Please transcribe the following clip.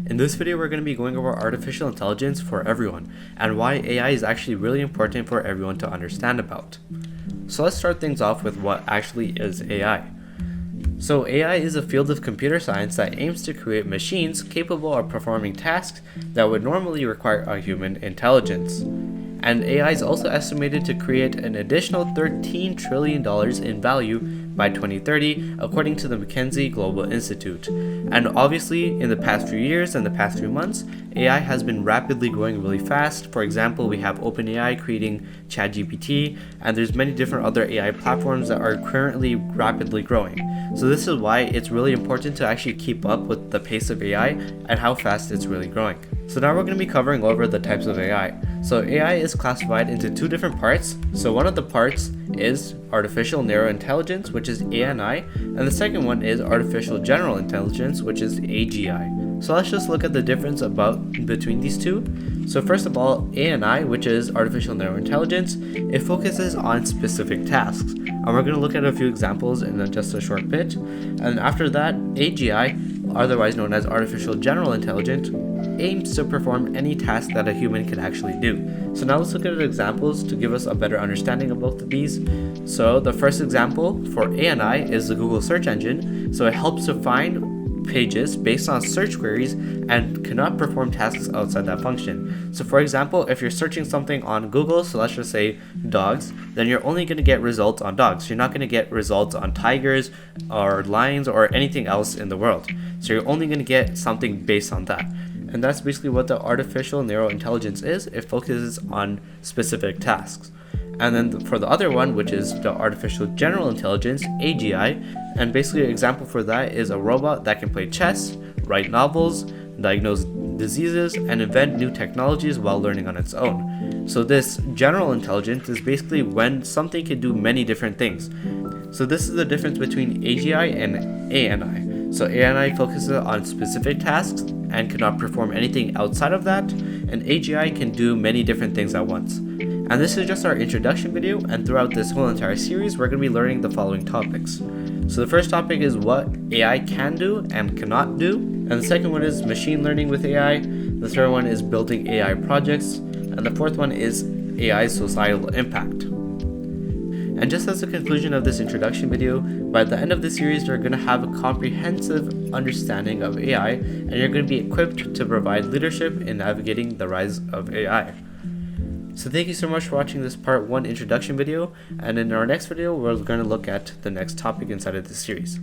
In this video, we're going to be going over artificial intelligence for everyone and why AI is actually really important for everyone to understand about. So let's start things off with what actually is AI. So AI is a field of computer science that aims to create machines capable of performing tasks that would normally require a human intelligence. And AI is also estimated to create an additional $13 trillion in value by 2030, according to the McKinsey Global Institute. And obviously, in the past few years and the past few months, AI has been rapidly growing really fast. For example, we have OpenAI creating ChatGPT, and there's many different other AI platforms that are currently rapidly growing. So this is why it's really important to actually keep up with the pace of AI and how fast it's really growing. So now we're going to be covering over the types of AI. So AI is classified into two different parts. So one of the parts is artificial narrow intelligence, which is ANI, and the second one is artificial general intelligence, which is AGI. So let's just look at the difference between these two. So first of all, ANI, which is artificial narrow intelligence, it focuses on specific tasks. And we're going to look at a few examples in just a short bit. And after that, AGI, otherwise known as artificial general intelligence, aims to perform any task that a human can actually do. So now let's look at examples to give us a better understanding of both of these. So the first example for ANI is the Google search engine. So it helps to find pages based on search queries and cannot perform tasks outside that function. So for example, if you're searching something on Google, so let's just say dogs, then you're only going to get results on dogs. You're not going to get results on tigers or lions or anything else in the world. So you're only going to get something based on that. And that's basically what the artificial narrow intelligence is. It focuses on specific tasks. And then for the other one, which is the artificial general intelligence, AGI, and basically an example for that is a robot that can play chess, write novels, diagnose diseases, and invent new technologies while learning on its own. So this general intelligence is basically when something can do many different things. So this is the difference between AGI and ANI. So ANI focuses on specific tasks and cannot perform anything outside of that, and AGI can do many different things at once. And this is just our introduction video, and throughout this whole entire series, we're going to be learning the following topics. So the first topic is what AI can do and cannot do, and the second one is machine learning with AI, the third one is building AI projects, and the fourth one is AI's societal impact. And just as a conclusion of this introduction video, by the end of the series, you're going to have a comprehensive understanding of AI, and you're going to be equipped to provide leadership in navigating the rise of AI. So thank you so much for watching this part 1 introduction video, and in our next video, we're going to look at the next topic inside of this series.